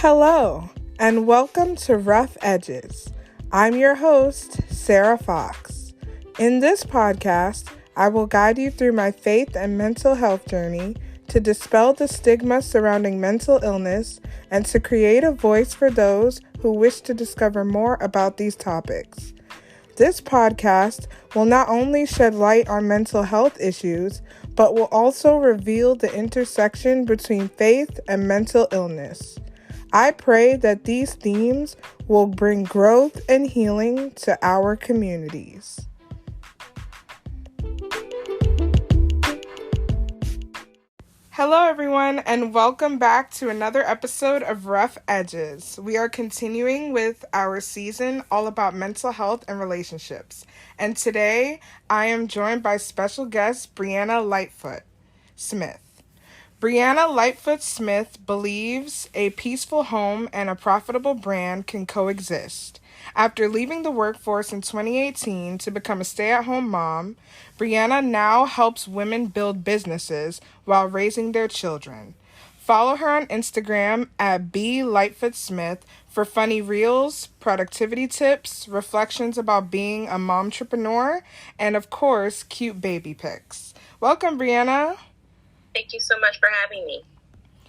Hello, and welcome to Rough Edges. I'm your host, Sarah Fox. In this podcast, I will guide you through my faith and mental health journey to dispel the stigma surrounding mental illness and to create a voice for those who wish to discover more about these topics. This podcast will not only shed light on mental health issues, but will also reveal the intersection between faith and mental illness. I pray that these themes will bring growth and healing to our communities. Hello, everyone, and welcome back to another episode of Rough Edges. We are continuing with our season all about mental health and relationships. And today, I am joined by special guest Brieanna Lightfoot Smith. Brieanna Lightfoot Smith believes a peaceful home and a profitable brand can coexist. After leaving the workforce in 2018 to become a stay-at-home mom, Brieanna now helps women build businesses while raising their children. Follow her on Instagram at @BLightfootSmith for funny reels, productivity tips, reflections about being a momtrepreneur, and of course, cute baby pics. Welcome, Brieanna. Thank you so much for having me.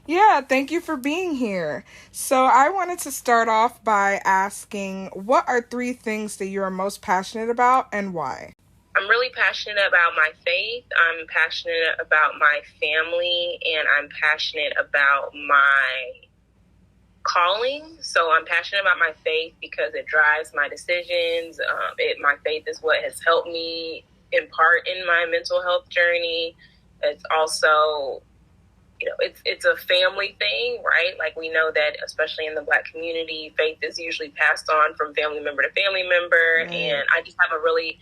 Yeah, thank you for being here. So I wanted to start off by asking, what are 3 things that you are most passionate about and why? I'm really passionate about my faith. I'm passionate about my family, and I'm passionate about my calling. So I'm passionate about my faith because it drives my decisions. My faith is what has helped me in part in my mental health journey. It's also, it's a family thing, right? Like, we know that, especially in the Black community, faith is usually passed on from family member to family member. Right. And I just have a really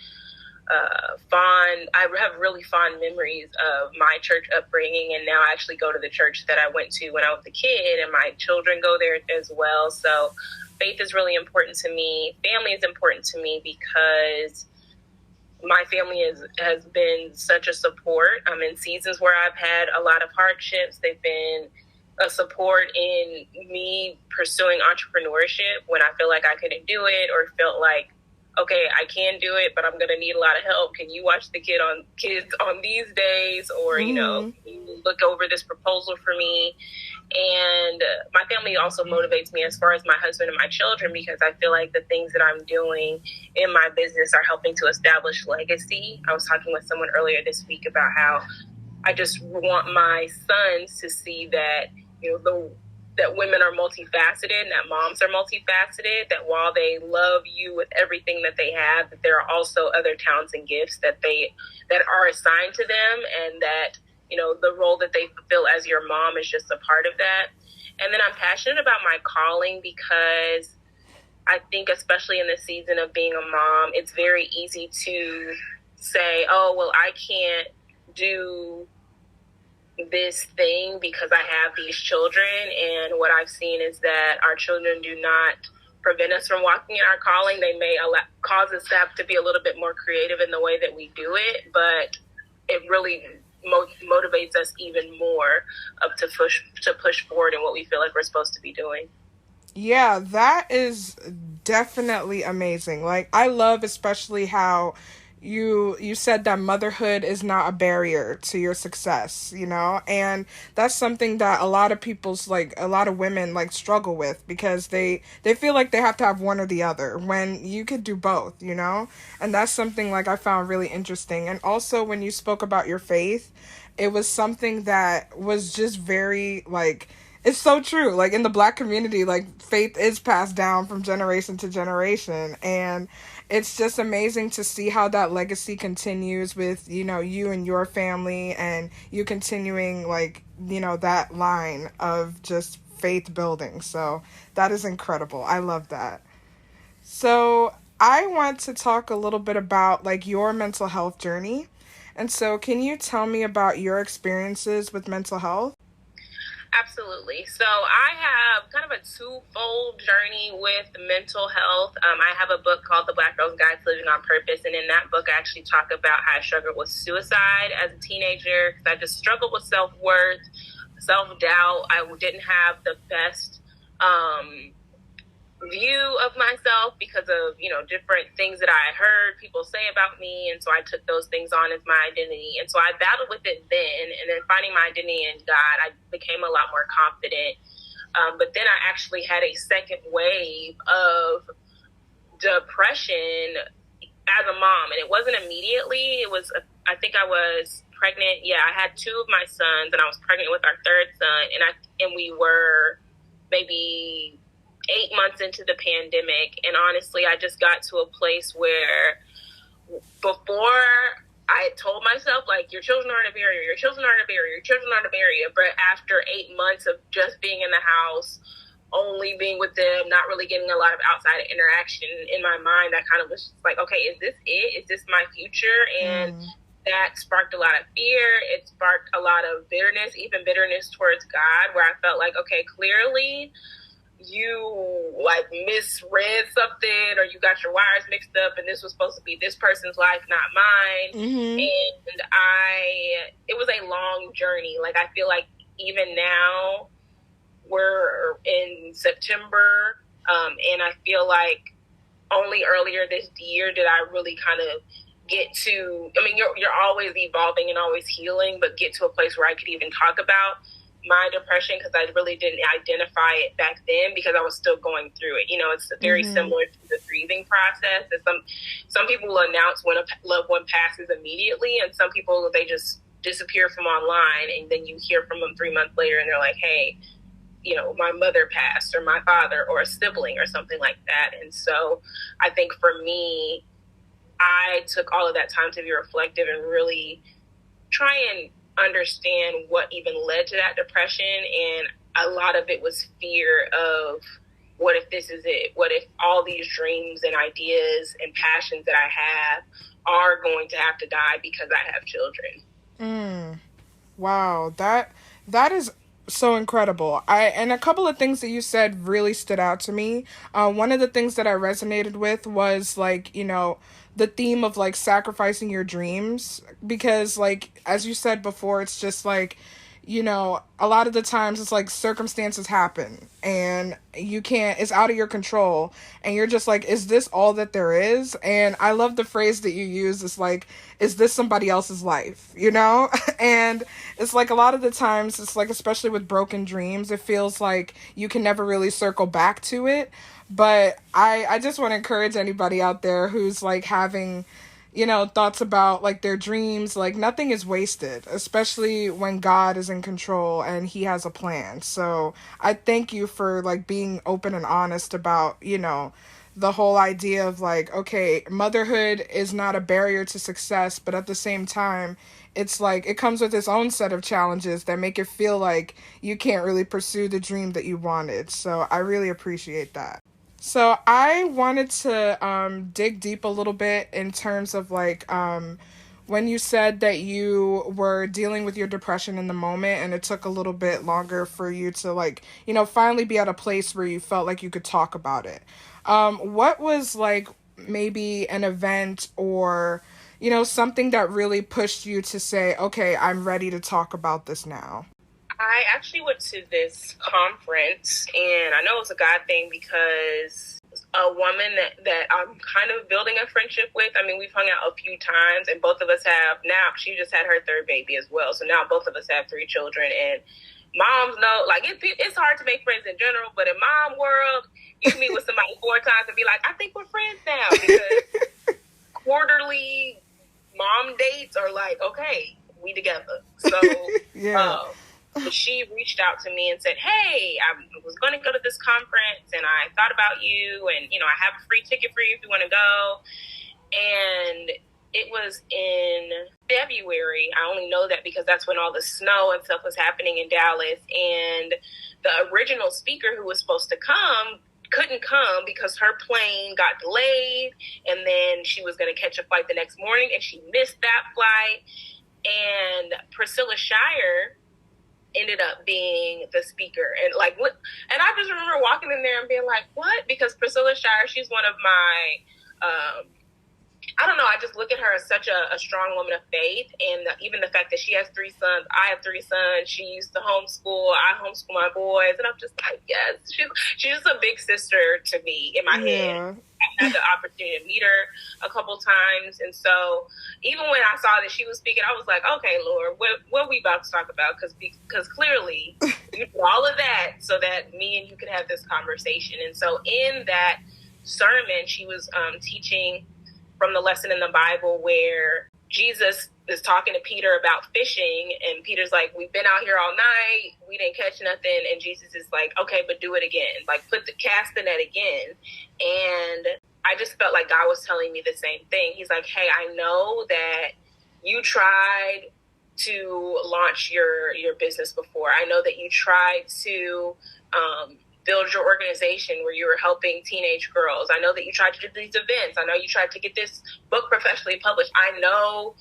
really fond memories of my church upbringing. And now I actually go to the church that I went to when I was a kid, and my children go there as well. So faith is really important to me. Family is important to me because my family has been such a support. I'm in seasons where I've had a lot of hardships. They've been a support in me pursuing entrepreneurship when I feel like I couldn't do it, or felt like, okay, I can do it, but I'm going to need a lot of help. Can you watch the kids on these days? Or, look over this proposal for me. And my family also motivates me as far as my husband and my children, because I feel like the things that I'm doing in my business are helping to establish legacy. I was talking with someone earlier this week about how I just want my sons to see that, that women are multifaceted, and that moms are multifaceted, that while they love you with everything that they have, that there are also other talents and gifts that are assigned to them, and that the role that they fulfill as your mom is just a part of that. And then I'm passionate about my calling because I think, especially in the season of being a mom, it's very easy to say, oh, well, I can't do this thing because I have these children. And what I've seen is that our children do not prevent us from walking in our calling. They may cause us to have to be a little bit more creative in the way that we do it, but it really motivates us even more to push forward in what we feel like we're supposed to be doing. Yeah, that is definitely amazing. Like, I love especially how you said that motherhood is not a barrier to your success, and that's something that a lot of women struggle with, because they feel like they have to have one or the other when you could do both, and that's something I found really interesting. And also, when you spoke about your faith, it was something that was just very it's so true. In the Black community, faith is passed down from generation to generation. And it's just amazing to see how that legacy continues with, you and your family, and you continuing, that line of just faith building. So that is incredible. I love that. So I want to talk a little bit about, your mental health journey. And so can you tell me about your experiences with mental health? Absolutely. So I have kind of a twofold journey with mental health. I have a book called The Black Girl's Guide to Living on Purpose. And in that book, I actually talk about how I struggled with suicide as a teenager, because I just struggled with self-worth, self-doubt. I didn't have the best view of myself because of, different things that I heard people say about me. And so I took those things on as my identity. And so I battled with it then. And then finding my identity in God, I became a lot more confident. But then I actually had a second wave of depression as a mom. And it wasn't immediately. It was, I think I was pregnant. Yeah, I had two of my sons, and I was pregnant with our third son. And we were maybe 8 months into the pandemic. And honestly, I just got to a place where before I had told myself, like, your children aren't a barrier, your children aren't a barrier, your children aren't a barrier. But after 8 months of just being in the house, only being with them, not really getting a lot of outside interaction, in my mind, I kind of was like, okay, is this it? Is this my future? And that sparked a lot of fear. It sparked a lot of bitterness, even bitterness towards God, where I felt like, okay, clearly you like misread something, or you got your wires mixed up, and this was supposed to be this person's life, not mine. And it was a long journey. Like, I feel like even now we're in September, and I feel like only earlier this year did I really kind of get to, I mean, you're always evolving and always healing, but get to a place where I could even talk about my depression, because I really didn't identify it back then because I was still going through it. It's very similar to the grieving process. That some people will announce when a loved one passes immediately, and some people, they just disappear from online, and then you hear from them 3 months later, and they're like, hey, my mother passed, or my father, or a sibling, or something like that. And so I think for me, I took all of that time to be reflective and really try and understand what even led to that depression. And a lot of it was fear of, what if this is it? What if all these dreams and ideas and passions that I have are going to have to die because I have children? Wow, that is so incredible. And a couple of things that you said really stood out to me. One of the things that I resonated with was, like, the theme of, like, sacrificing your dreams, because, like, as you said before, it's just like, a lot of the times it's like circumstances happen and it's out of your control, and you're just like, is this all that there is? And I love the phrase that you use. It's like, is this somebody else's life? And it's like, a lot of the times it's like, especially with broken dreams, it feels like you can never really circle back to it. But I just want to encourage anybody out there who's, like, having, thoughts about, like, their dreams. Like, nothing is wasted, especially when God is in control and he has a plan. So I thank you for, like, being open and honest about, the whole idea of, like, okay, motherhood is not a barrier to success, but at the same time, it's like, it comes with its own set of challenges that make it feel like you can't really pursue the dream that you wanted. So I really appreciate that. So I wanted to dig deep a little bit in terms of, like, when you said that you were dealing with your depression in the moment, and it took a little bit longer for you to, like, finally be at a place where you felt like you could talk about it. What was, like, maybe an event or, something that really pushed you to say, okay, I'm ready to talk about this now? I actually went to this conference, and I know it's a God thing because a woman that I'm kind of building a friendship with, I mean, we've hung out a few times, and both of us have, now she just had her third baby as well. So now both of us have 3 children, and moms know, like, it's hard to make friends in general, but in mom world, you meet with somebody 4 times and be like, I think we're friends now, because quarterly mom dates are like, okay, we together. So she reached out to me and said, hey, I was going to go to this conference, and I thought about you, and I have a free ticket for you if you want to go. And it was in February. I only know that because that's when all the snow and stuff was happening in Dallas, and the original speaker who was supposed to come couldn't come because her plane got delayed, and then she was going to catch a flight the next morning, and she missed that flight. And Priscilla Shirer ended up being the speaker, and like, what? And I just remember walking in there and being like, what? Because Priscilla Shirer, she's one of my I don't know. I just look at her as such a strong woman of faith. And even the fact that she has 3 sons, I have 3 sons. She used to homeschool. I homeschool my boys. And I'm just like, yes, she's just a big sister to me in my head. I had the opportunity to meet her a couple times. And so even when I saw that she was speaking, I was like, okay, Lord, what are we about to talk about? Because clearly you do all of that so that me and you could have this conversation. And so in that sermon, she was teaching from the lesson in the Bible where Jesus is talking to Peter about fishing, and Peter's like, we've been out here all night, we didn't catch nothing, and Jesus is like, okay, but do it again, like cast the net again. And I just felt like God was telling me the same thing. He's like, hey, I know that you tried to launch your business before. I know that you tried to build your organization where you were helping teenage girls. I know that you tried to do these events. I know you tried to get this book professionally published. I know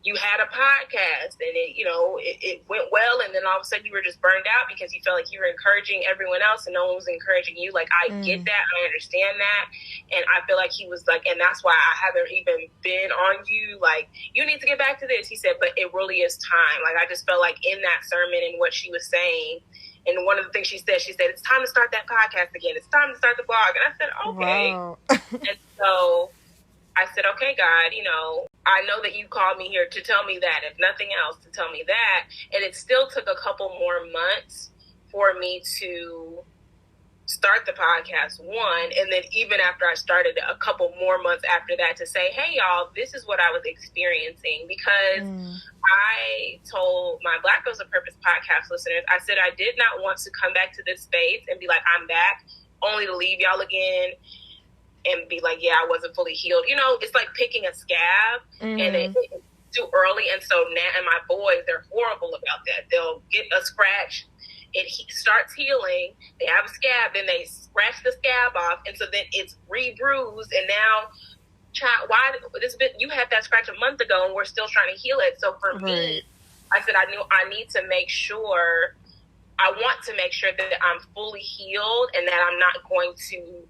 you had a podcast and it went well, and then all of a sudden you were just burned out because you felt like you were encouraging everyone else and no one was encouraging you. Like, I get that. I understand that. And I feel like he was like, and that's why I haven't even been on you. Like, you need to get back to this. He said, but it really is time. Like, I just felt like in that sermon and what she was saying, and one of the things she said, it's time to start that podcast again. It's time to start the blog. And I said, okay. Wow. And so I said, okay, God, I know that you called me here to tell me that, if nothing else, to tell me that. And it still took a couple more months for me to start the podcast, one, and then even after I started, a couple more months after that, to say, hey, y'all, this is what I was experiencing. Because I told my Black Girls of Purpose podcast listeners, I said I did not want to come back to this space and be like, I'm back, only to leave y'all again and be like, yeah, I wasn't fully healed. It's like picking a scab and it's too early. And so now, and my boys, they're horrible about that. They'll get a scratch, it starts healing, they have a scab, then they scratch the scab off, and so then it's re-bruised, and now, child, why you had that scratch a month ago and we're still trying to heal it. So for me, I said I knew I need to make sure, I want to make sure that I'm fully healed and that I'm not going to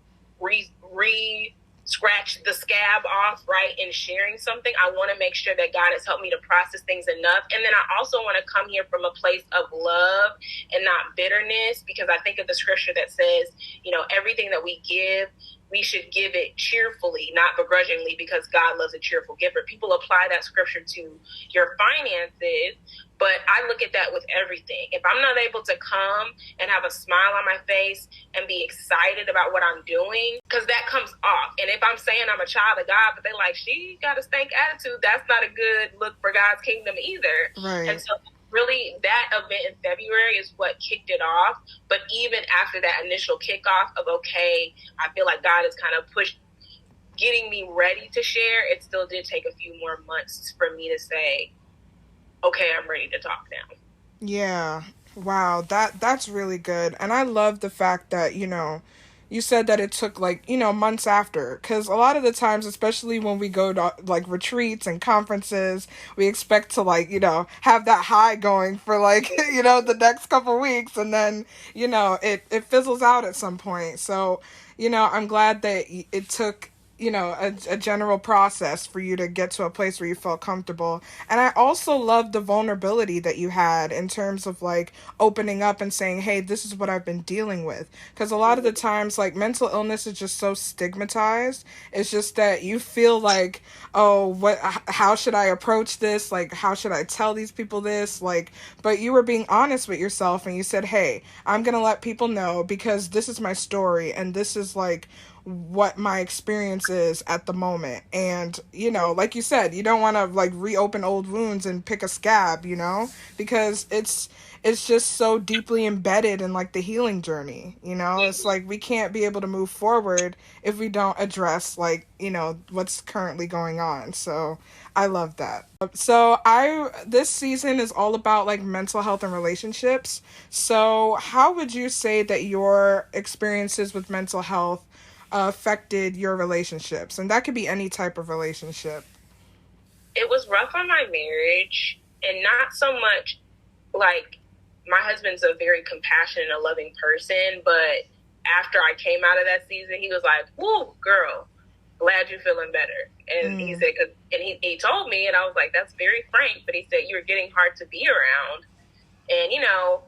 scratch the scab off, right, in sharing something. I want to make sure that God has helped me to process things enough. And then I also want to come here from a place of love and not bitterness, because I think of the scripture that says, everything that we give, we should give it cheerfully, not begrudgingly, because God loves a cheerful giver. People apply that scripture to your finances, but I look at that with everything. If I'm not able to come and have a smile on my face and be excited about what I'm doing, because that comes off. And if I'm saying I'm a child of God, but they're like, she got a stank attitude, that's not a good look for God's kingdom either. Right. And so really, that event in February is what kicked it off. But even after that initial kickoff of, okay, I feel like God has kind of pushed, getting me ready to share, it still did take a few more months for me to say, okay, I'm ready to talk now. Yeah. Wow. That's really good. And I love the fact that, you said that it took months after, because a lot of the times, especially when we go to retreats and conferences, we expect to have that high going for the next couple weeks, and then it fizzles out at some point. So I'm glad that it took a general process for you to get to a place where you felt comfortable. And I also love the vulnerability that you had in terms of opening up and saying, hey, this is what I've been dealing with. Because a lot of the times, mental illness is just so stigmatized. It's just that you feel like, oh, how should I approach this? How should I tell these people this? But you were being honest with yourself, and you said, hey, I'm going to let people know because this is my story, and this is what my experience is at the moment. And like you said, you don't want to reopen old wounds and pick a scab, because it's just so deeply embedded in the healing journey. It's we can't be able to move forward if we don't address what's currently going on. So I love that. So this season is all about mental health and relationships. So how would you say that your experiences with mental health affected your relationships? And that could be any type of relationship. It was rough on my marriage, and not so much my husband's a very compassionate and loving person, but after I came out of that season, he was like, whoa, girl, glad you're feeling better. And he said, and he told me, and I was like, that's very frank, but he said, you're getting hard to be around. And, you know,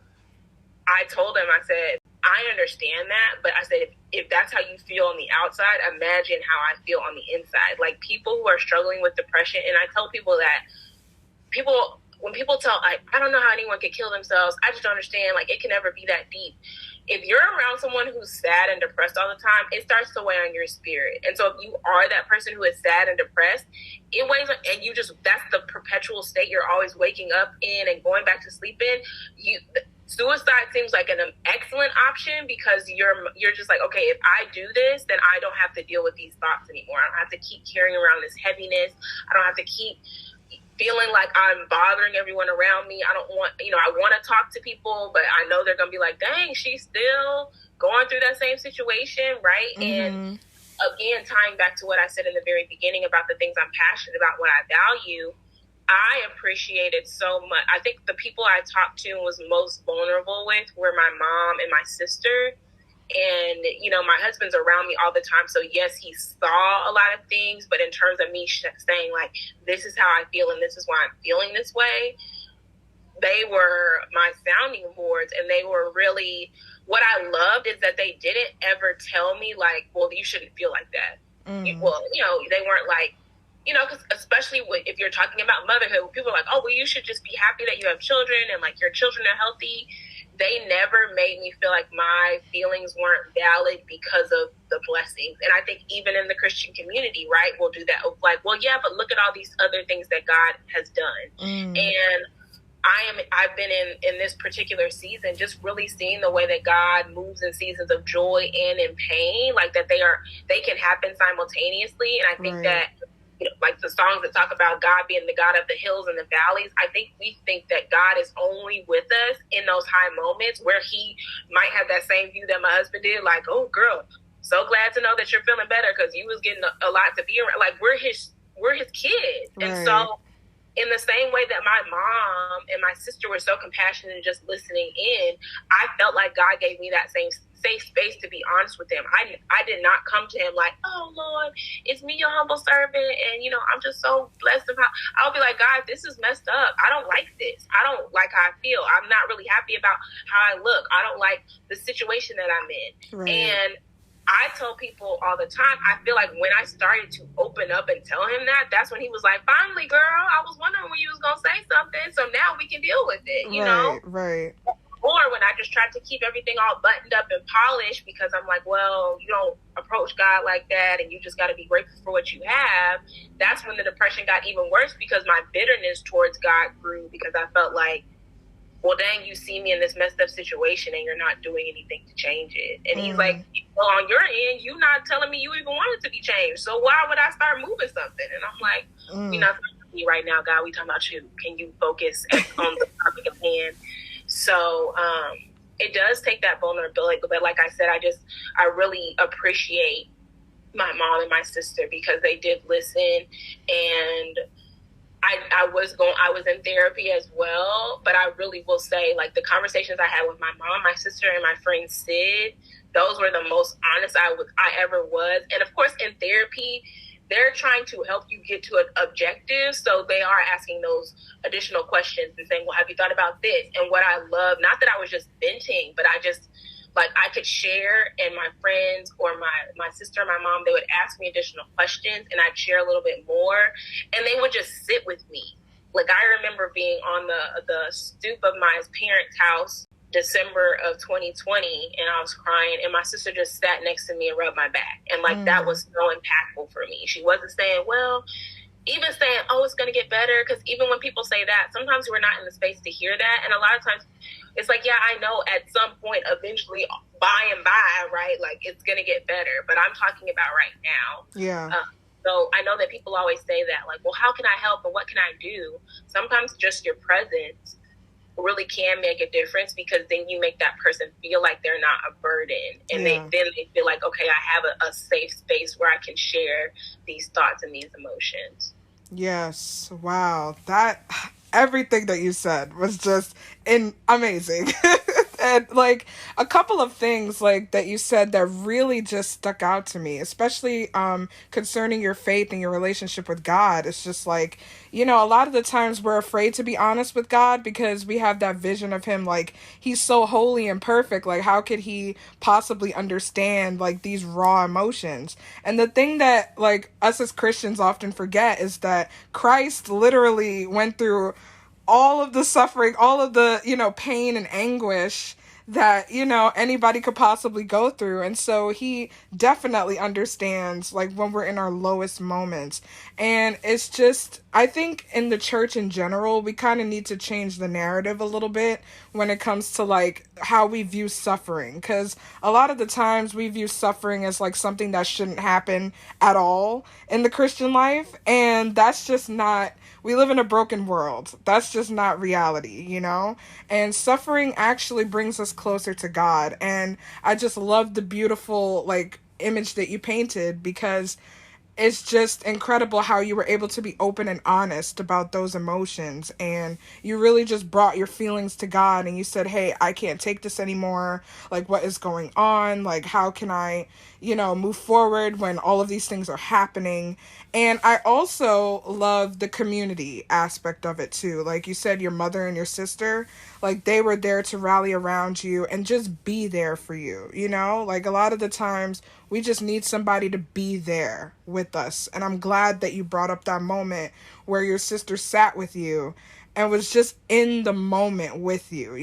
I told him, I said, I understand that, but I said, if that's how you feel on the outside, imagine how I feel on the inside. Like, people who are struggling with depression, and I tell people that when people tell, I don't know how anyone could kill themselves, I just don't understand, like, it can never be that deep. If you're around someone who's sad and depressed all the time, it starts to weigh on your spirit. And so if you are that person who is sad and depressed, it weighs on, and you just, that's the perpetual state you're always waking up in and going back to sleep in. Suicide seems like an excellent option, because you're just like, okay, if I do this, then I don't have to deal with these thoughts anymore. I don't have to keep carrying around this heaviness. I don't have to keep feeling like I'm bothering everyone around me. I don't want, I want to talk to people, but I know they're going to be like, dang, she's still going through that same situation, right? And again, tying back to what I said in the very beginning about the things I'm passionate about, what I value, I appreciated so much. I think the people I talked to and was most vulnerable with were my mom and my sister. And, my husband's around me all the time. So, yes, he saw a lot of things. But in terms of me saying, like, this is how I feel and this is why I'm feeling this way, they were my sounding boards. And they were really, what I loved is that they didn't ever tell me, like, well, you shouldn't feel like that. Well, they weren't like, because especially if you're talking about motherhood, people are like, oh, well, you should just be happy that you have children and, like, your children are healthy. They never made me feel like my feelings weren't valid because of the blessings. And I think even in the Christian community, right, we'll do that. Like, well, yeah, but look at all these other things that God has done. And I've been in this particular season just really seeing the way that God moves in seasons of joy and in pain, like that they can happen simultaneously. And I think that, like the songs that talk about God being the God of the hills and the valleys, I think we think that God is only with us in those high moments where he might have that same view that my husband did, like, oh, girl, so glad to know that you're feeling better because you was getting a lot to be around. Like, we're his kids. Right. And so in the same way that my mom and my sister were so compassionate and just listening in, I felt like God gave me that same safe space to be honest with him. I did not come to him like, oh, Lord, it's me, your humble servant, and, I'm just so blessed. I'll be like, God, this is messed up. I don't like this. I don't like how I feel. I'm not really happy about how I look. I don't like the situation that I'm in. Right. And I tell people all the time, I feel like when I started to open up and tell him that, that's when he was like, finally, girl, I was wondering when you was going to say something, so now we can deal with it, you know? Right. Or when I just tried to keep everything all buttoned up and polished because I'm like, well, you don't approach God like that and you just got to be grateful for what you have. That's when the depression got even worse because my bitterness towards God grew because I felt like, well, dang, you see me in this messed up situation and you're not doing anything to change it. And he's like, well, on your end, you're not telling me you even want it to be changed. So why would I start moving something? And I'm like, we're not talking about me right now, God. We talking about you. Can you focus on the topic at hand? So it does take that vulnerability. But like I said, I really appreciate my mom and my sister because they did listen. And I was in therapy as well. But I really will say, like, the conversations I had with my mom, my sister, and my friend Sid, those were the most honest I ever was. And of course, in therapy, they're trying to help you get to an objective. So they are asking those additional questions and saying, well, have you thought about this? And what I love, not that I was just venting, but I could share, and my friends or my sister and my mom, they would ask me additional questions and I'd share a little bit more and they would just sit with me. Like, I remember being on the stoop of my parents' house December of 2020 and I was crying and my sister just sat next to me and rubbed my back. And like, that was so impactful for me. She wasn't saying, well, even saying, oh, it's going to get better. Because even when people say that, sometimes we're not in the space to hear that. And a lot of times it's like, yeah, I know at some point, eventually, by and by, right? Like, it's going to get better. But I'm talking about right now. Yeah. So I know that people always say that, like, well, how can I help and what can I do? Sometimes just your presence really can make a difference because then you make that person feel like they're not a burden. And they feel like, okay, I have a safe space where I can share these thoughts and these emotions. Yes. Wow. Everything that you said was just amazing. And like a couple of things like that you said that really just stuck out to me, especially concerning your faith and your relationship with God. It's just like, a lot of the times we're afraid to be honest with God because we have that vision of him like he's so holy and perfect. Like how could he possibly understand like these raw emotions? And the thing that like us as Christians often forget is that Christ literally went through all of the suffering, all of the, pain and anguish that, anybody could possibly go through. And so he definitely understands like when we're in our lowest moments. And it's just, I think in the church in general, we kind of need to change the narrative a little bit when it comes to like how we view suffering. Because a lot of the times we view suffering as like something that shouldn't happen at all in the Christian life. And that's just not, we live in a broken world. That's just not reality, And suffering actually brings us closer to God. And I just love the beautiful, like, image that you painted because it's just incredible how you were able to be open and honest about those emotions, and you really just brought your feelings to God and you said, hey, I can't take this anymore. Like, what is going on? Like, how can I, move forward when all of these things are happening? And I also love the community aspect of it too. Like you said, your mother and your sister, like they were there to rally around you and just be there for you, Like a lot of the times we just need somebody to be there with us. And I'm glad that you brought up that moment where your sister sat with you and was just in the moment with you,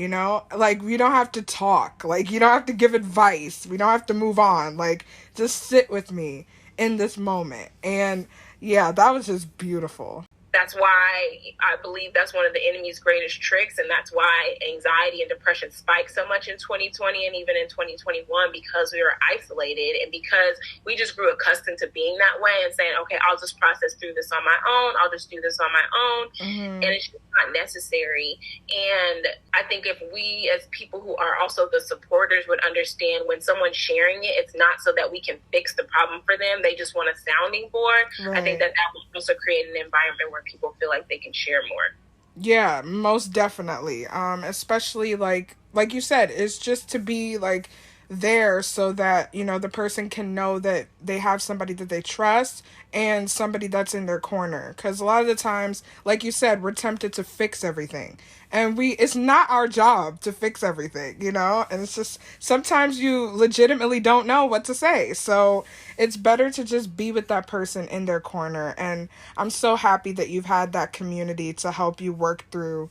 Like, we don't have to talk. Like, you don't have to give advice. We don't have to move on. Like, just sit with me in this moment. And yeah, that was just beautiful. That's why I believe that's one of the enemy's greatest tricks, and that's why anxiety and depression spiked so much in 2020 and even in 2021, because we were isolated and because we just grew accustomed to being that way and saying, okay, I'll just process through this on my own. I'll just do this on my own. Mm-hmm. And it's just not necessary. And I think if we as people who are also the supporters would understand when someone's sharing it, it's not so that we can fix the problem for them. They just want a sounding board. Right. I think that would also create an environment where people feel like they can share more. Yeah, most definitely. Especially like you said, it's just to be like there so that, the person can know that they have somebody that they trust and somebody that's in their corner. Because a lot of the times, like you said, we're tempted to fix everything. And it's not our job to fix everything, And it's just, sometimes you legitimately don't know what to say. So it's better to just be with that person in their corner. And I'm so happy that you've had that community to help you work through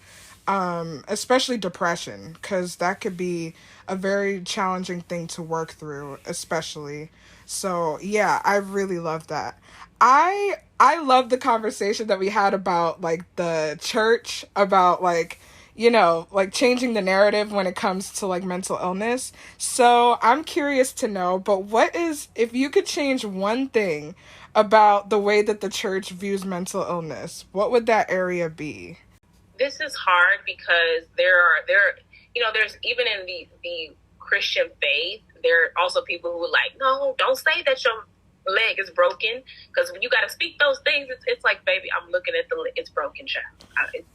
especially depression, because that could be a very challenging thing to work through, especially. So yeah, I really love that. I love the conversation that we had about like the church, about like, like changing the narrative when it comes to like mental illness. So I'm curious to know, but if you could change one thing about the way that the church views mental illness, what would that area be? This is hard because there's even in the Christian faith, there are also people who are like, no, don't say that your leg is broken, because when you got to speak those things, it's like, baby, I'm looking at it's broken, child.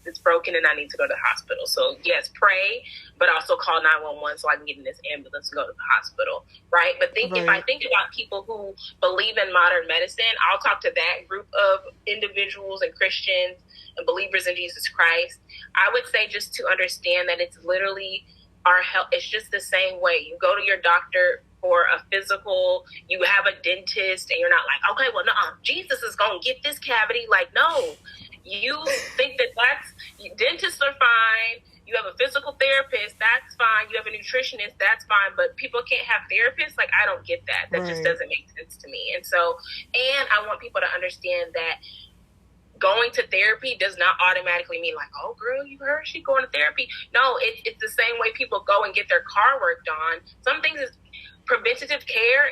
It's broken and I need to go to the hospital. So yes, pray, but also call 911 so I can get in this ambulance and go to the hospital, right? But if I think about people who believe in modern medicine, I'll talk to that group of individuals and Christians and believers in Jesus Christ. I would say just to understand that it's literally our health. It's just the same way. You go to your doctor for a physical, you have a dentist, and you're not like, okay, well, no, Jesus is going to get this cavity. Like, no, you think dentists are fine. You have a physical therapist, that's fine. You have a nutritionist, that's fine. But people can't have therapists. Like, I don't get that. That just doesn't make sense to me. And I want people to understand that going to therapy does not automatically mean like, oh, girl, you heard she going to therapy. No, it's the same way people go and get their car worked on. Some things is preventative care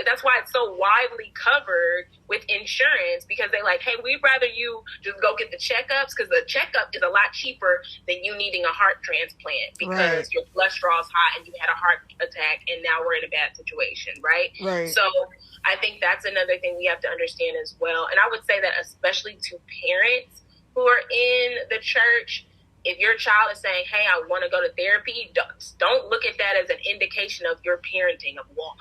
that's why it's so widely covered with insurance, because they're like, hey, we'd rather you just go get the checkups, because the checkup is a lot cheaper than you needing a heart transplant because your cholesterol is high and you had a heart attack and now we're in a bad situation, right? So I think that's another thing we have to understand as well. And I would say that especially to parents who are in the church, if your child is saying, hey, I want to go to therapy, don't look at that as an indication of your parenting, of, well,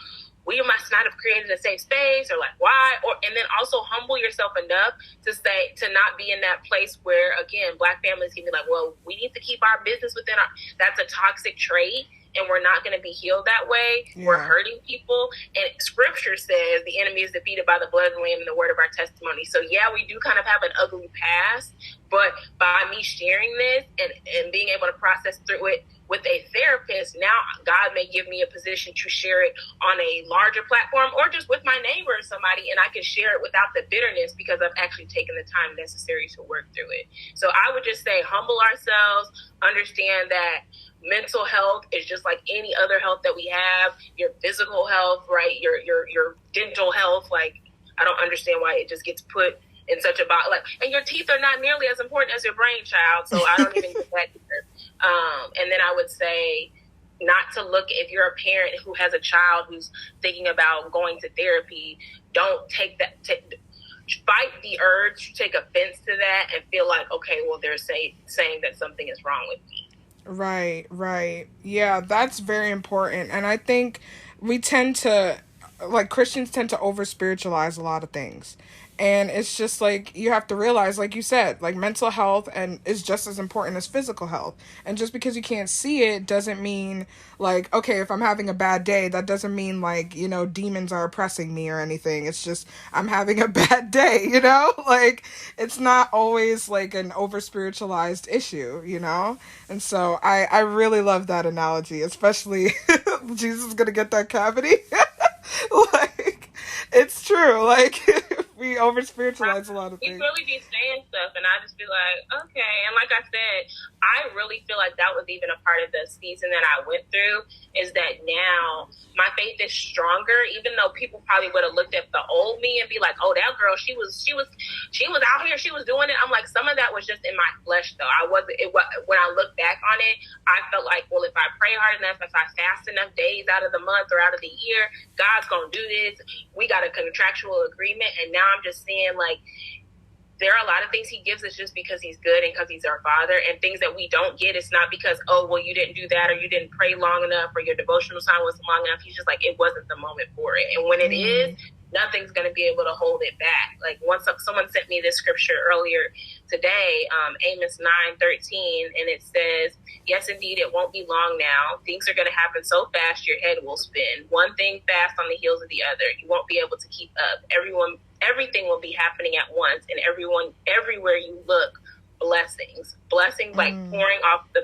we must not have created a safe space, or like, why? And then also humble yourself enough to not be in that place where, again, Black families can be like, well, we need to keep our business within that's a toxic trait, and we're not going to be healed that way. Yeah. We're hurting people. And scripture says the enemy is defeated by the blood of the Lamb and the word of our testimony. So yeah, we do kind of have an ugly past, but by me sharing this and being able to process through it with a therapist, now God may give me a position to share it on a larger platform, or just with my neighbor or somebody, and I can share it without the bitterness because I've actually taken the time necessary to work through it. So I would just say, humble ourselves, understand that mental health is just like any other health that we have. Your physical health, right? Your dental health. Like, I don't understand why it just gets put in such a box. Like, and your teeth are not nearly as important as your brain, child. So I don't even get that either. And then I would say, not to look, if you're a parent who has a child who's thinking about going to therapy, don't take that. Fight the urge to take offense to that and feel like, okay, well, they're saying that something is wrong with me. Right. Yeah, that's very important. And I think we tend to, like, Christians tend to over spiritualize a lot of things. And it's just like, you have to realize, like you said, like, mental health and is just as important as physical health. And just because you can't see it doesn't mean, like, okay, if I'm having a bad day, that doesn't mean, like, you know, demons are oppressing me or anything. It's just, I'm having a bad day, you know? Like, it's not always, like, an over spiritualized issue, you know? And so I really love that analogy, especially Jesus is gonna get that cavity. Like, it's true. Like, we over spiritualize a lot of things. We really be saying stuff, and I just be like, okay. And like I said, I really feel like that was even a part of the season that I went through, is that now my faith is stronger, even though people probably would have looked at the old me and be like, oh, that girl, she was out here, she was doing it. I'm like, some of that was just in my flesh, though. When I look back on it, I felt like, well, if I pray hard enough, if I fast enough days out of the month or out of the year, God's gonna do this. We got a contractual agreement. And now I'm just seeing, like, there are a lot of things he gives us just because he's good and because he's our father, and things that we don't get, it's not because, oh, well, you didn't do that, or you didn't pray long enough, or your devotional time wasn't long enough. He's just like, it wasn't the moment for it. And when it is, nothing's going to be able to hold it back. Like, once someone sent me this scripture earlier today, Amos 9:13, and it says, yes, indeed, it won't be long now. Things are going to happen so fast, your head will spin. One thing fast on the heels of the other. You won't be able to keep up. Everything will be happening at once, and everywhere you look, blessings, like pouring off the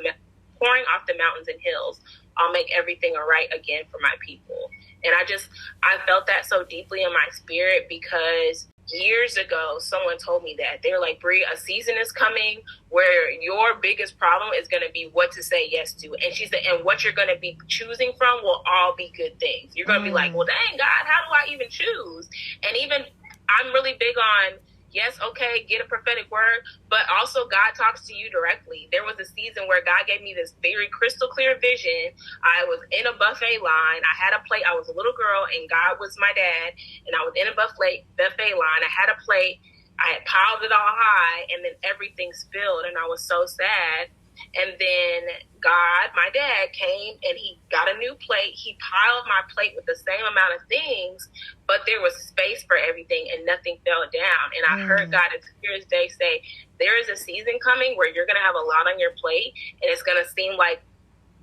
mountains and hills. I'll make everything all right again for my people. And I felt that so deeply in my spirit, because years ago, someone told me that. They're like, Brie, a season is coming where your biggest problem is going to be what to say yes to. And she said, and what you're going to be choosing from will all be good things. You're going to be like, well, dang, God, how do I even choose? And even I'm really big on, yes, okay, get a prophetic word, but also God talks to you directly. There was a season where God gave me this very crystal clear vision. I was in a buffet line. I had a plate. I was a little girl, and God was my dad, and I was in a buffet line. I had a plate. I had piled it all high, and then everything spilled, and I was so sad. And then God, my dad, came and he got a new plate. He piled my plate with the same amount of things, but there was space for everything and nothing fell down. And I heard God as clear as day say, there is a season coming where you're going to have a lot on your plate, and it's going to seem like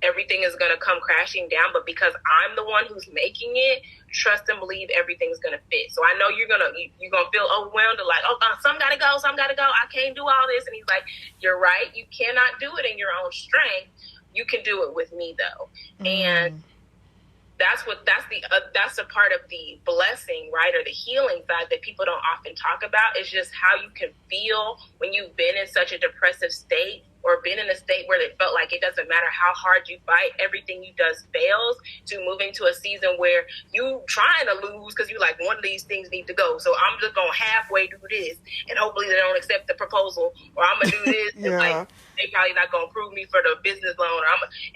everything is going to come crashing down. But because I'm the one who's making it, trust and believe everything's going to fit. So I know you're going to feel overwhelmed and like, oh, some got to go. I can't do all this. And he's like, you're right. You cannot do it in your own strength. You can do it with me, though. And that's a part of the blessing, right? Or the healing side that people don't often talk about. Is just how you can feel when you've been in such a depressive state, or been in a state where it felt like it doesn't matter how hard you fight, everything you does fails, to moving to a season where you trying to lose because you like, one of these things need to go. So I'm just going to halfway do this, and hopefully they don't accept the proposal, or I'm going to do this. And like, they probably not going to approve me for the business loan.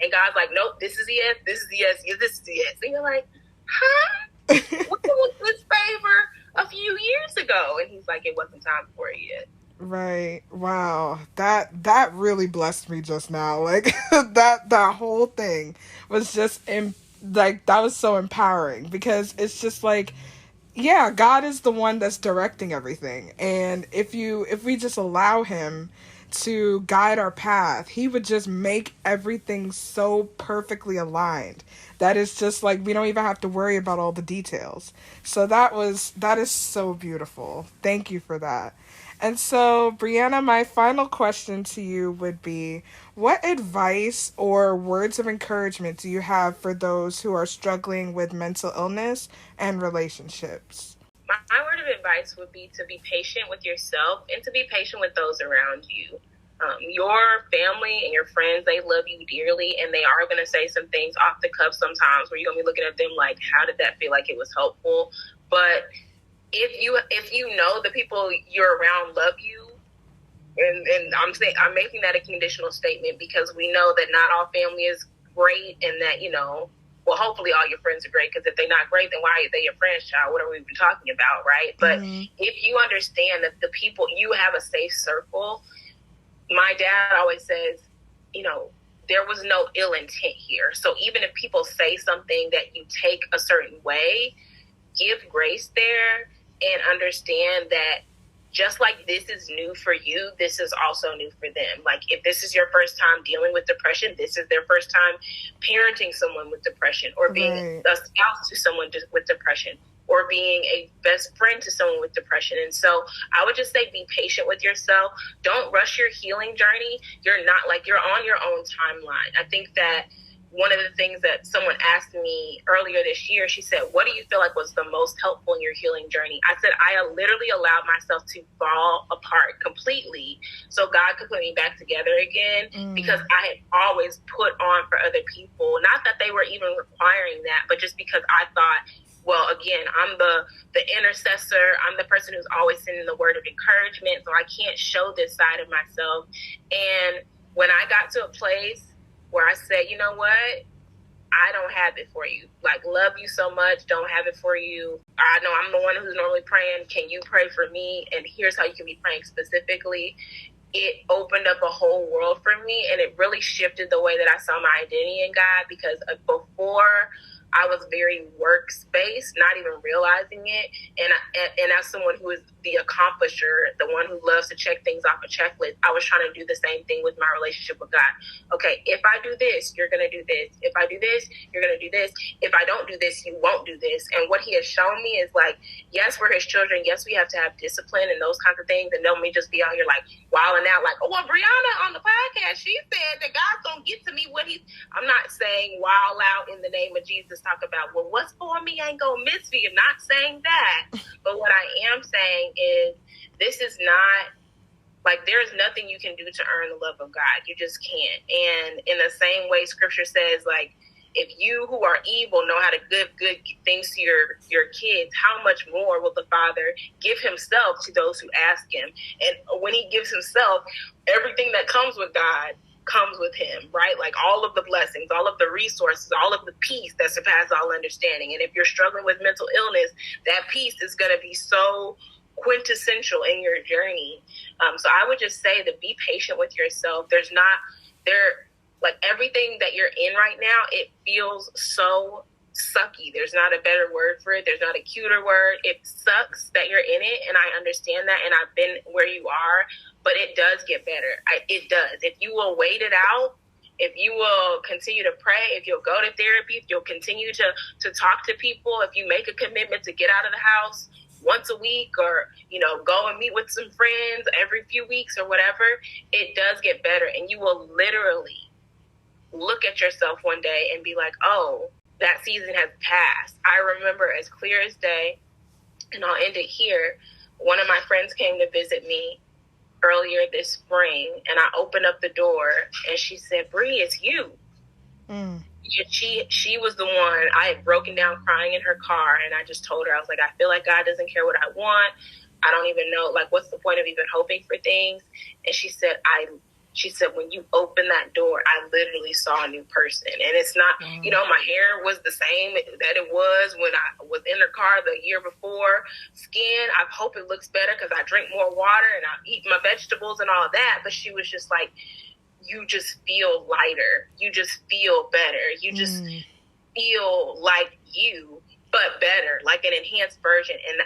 And God's like, nope, this is a yes, this is a yes, this is a yes. And you're like, huh? What was this favor a few years ago? And he's like, it wasn't time for it yet. Right. Wow. That really blessed me just now. Like that whole thing was just like that was so empowering because it's just like yeah, God is the one that's directing everything. And if we just allow him to guide our path, he would just make everything so perfectly aligned that it's just like we don't even have to worry about all the details. So that is so beautiful. Thank you for that. And so, Brieanna, my final question to you would be what advice or words of encouragement do you have for those who are struggling with mental illness and relationships? My word of advice would be to be patient with yourself and to be patient with those around you. Your family and your friends, they love you dearly, and they are going to say some things off the cuff sometimes where you're going to be looking at them like, how did that feel like it was helpful? But if you know the people you're around love you, and I'm making that a conditional statement because we know that not all family is great, and that well, hopefully all your friends are great, because if they're not great, then why are they your friends, child? What are we even talking about, right? But if you understand that the people, you have a safe circle. My dad always says, there was no ill intent here. So even if people say something that you take a certain way, give grace there and understand that just like this is new for you, this is also new for them. Like if this is your first time dealing with depression, this is their first time parenting someone with depression, or being a spouse to someone with depression, or being a best friend to someone with depression. And so I would just say be patient with yourself. Don't rush your healing journey. You're on your own timeline. I think that one of the things that someone asked me earlier this year, she said, what do you feel like was the most helpful in your healing journey? I said, I literally allowed myself to fall apart completely so God could put me back together again, because I had always put on for other people. Not that they were even requiring that, but just because I thought, well, again, I'm the intercessor. I'm the person who's always sending the word of encouragement, so I can't show this side of myself. And when I got to a place where I said, you know what? I don't have it for you. Like, love you so much, don't have it for you. I know I'm the one who's normally praying. Can you pray for me? And here's how you can be praying specifically. It opened up a whole world for me, and it really shifted the way that I saw my identity in God, because before I was very works-based, not even realizing it. And as someone who is the accomplisher, the one who loves to check things off a checklist, I was trying to do the same thing with my relationship with God. Okay, if I do this, you're going to do this. If I do this, you're going to do this. If I don't do this, you won't do this. And what he has shown me is like, yes, we're his children. Yes, we have to have discipline and those kinds of things. And don't me just be out here like wilding out like, oh, well, Brieanna on the podcast, she said that God's going to get to me when I'm not saying wild out in the name of Jesus. Talk about, well, what's for me ain't gonna miss me. I'm not saying that, but what I am saying is this is not like there's nothing you can do to earn the love of God. You just can't. And in the same way scripture says, like, if you who are evil know how to give good things to your kids, how much more will the Father give himself to those who ask him? And when he gives himself, everything that comes with God comes with him, right? Like all of the blessings, all of the resources, all of the peace that surpasses all understanding. And if you're struggling with mental illness, that peace is going to be so quintessential in your journey. So I would just say to be patient with yourself. Like everything that you're in right now, it feels so sucky. There's not a better word for it. There's not a cuter word. It sucks that you're in it. And I understand that. And I've been where you are, but it does get better. It does. If you will wait it out, if you will continue to pray, if you'll go to therapy, if you'll continue to talk to people, if you make a commitment to get out of the house once a week, or, go and meet with some friends every few weeks or whatever, it does get better. And you will literally look at yourself one day and be like, oh, that season has passed. I remember as clear as day, and I'll end it here. One of my friends came to visit me earlier this spring, and I opened up the door, and she said, Bree, it's you. She was the one. I had broken down crying in her car, and I just told her, I was like, I feel like God doesn't care what I want. I don't even know, like, what's the point of even hoping for things? And she said, I She said, when you open that door, I literally saw a new person. And it's not, you know, my hair was the same that it was when I was in the car the year before. Skin, I hope it looks better because I drink more water and I eat my vegetables and all that. But she was just like, you just feel lighter. You just feel better. You just feel like you, but better, like an enhanced version. And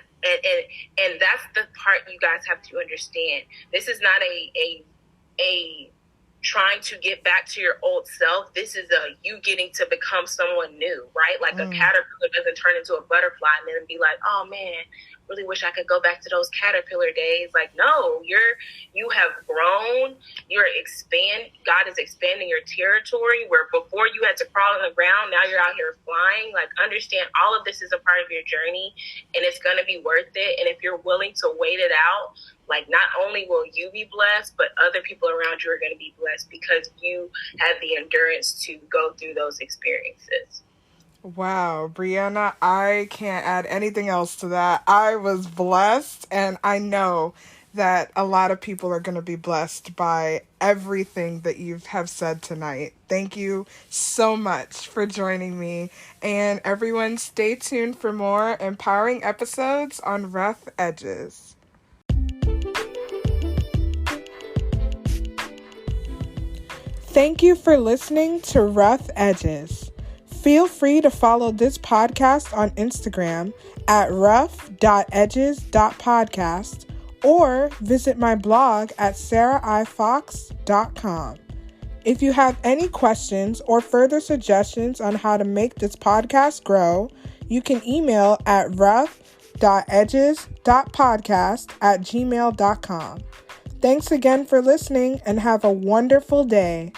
that's the part you guys have to understand. This is not a trying to get back to your old self. This is you getting to become someone new, right? Like a caterpillar doesn't turn into a butterfly and then be like, oh man, really wish I could go back to those caterpillar days. Like, no, you have grown, God is expanding your territory where before you had to crawl on the ground, now you're out here flying. Like, understand all of this is a part of your journey and it's going to be worth it. And if you're willing to wait it out, like, not only will you be blessed, but other people around you are going to be blessed because you had the endurance to go through those experiences. Wow, Brieanna, I can't add anything else to that. I was blessed, and I know that a lot of people are going to be blessed by everything that you have said tonight. Thank you so much for joining me. And everyone, stay tuned for more empowering episodes on Rough Edges. Thank you for listening to Rough Edges. Feel free to follow this podcast on Instagram at rough.edges.podcast or visit my blog at sarahifox.com. If you have any questions or further suggestions on how to make this podcast grow, you can email at rough.edges.podcast@gmail.com. Thanks again for listening and have a wonderful day.